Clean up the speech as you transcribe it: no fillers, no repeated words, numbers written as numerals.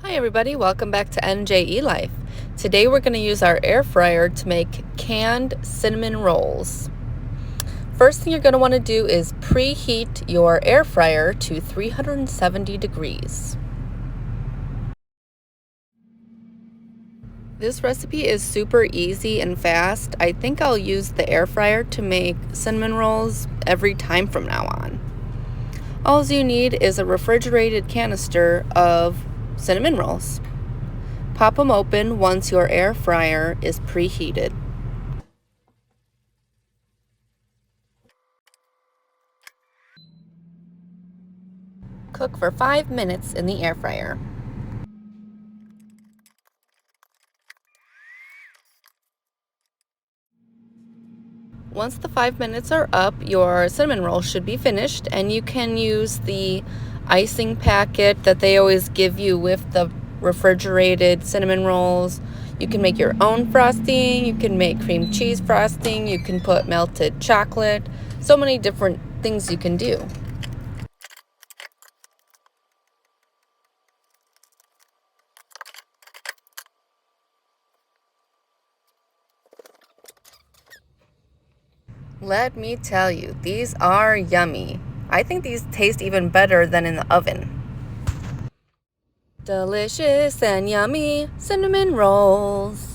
Hi everybody, welcome back to NJE Life. Today we're going to use our air fryer to make canned cinnamon rolls. First thing you're going to want to do is preheat your air fryer to 370 degrees. This recipe is super easy and fast. I think I'll use the air fryer to make cinnamon rolls every time from now on. All you need is a refrigerated canister of cinnamon rolls. Pop them open once your air fryer is preheated. Cook for 5 minutes in the air fryer. Once the 5 minutes are up, your cinnamon roll should be finished, and you can use the icing packet that they always give you with the refrigerated cinnamon rolls. You can make your own frosting, you can make cream cheese frosting, you can put melted chocolate, so many different things you can do. Let me tell you, these are yummy. I think these taste even better than in the oven. Delicious and yummy cinnamon rolls.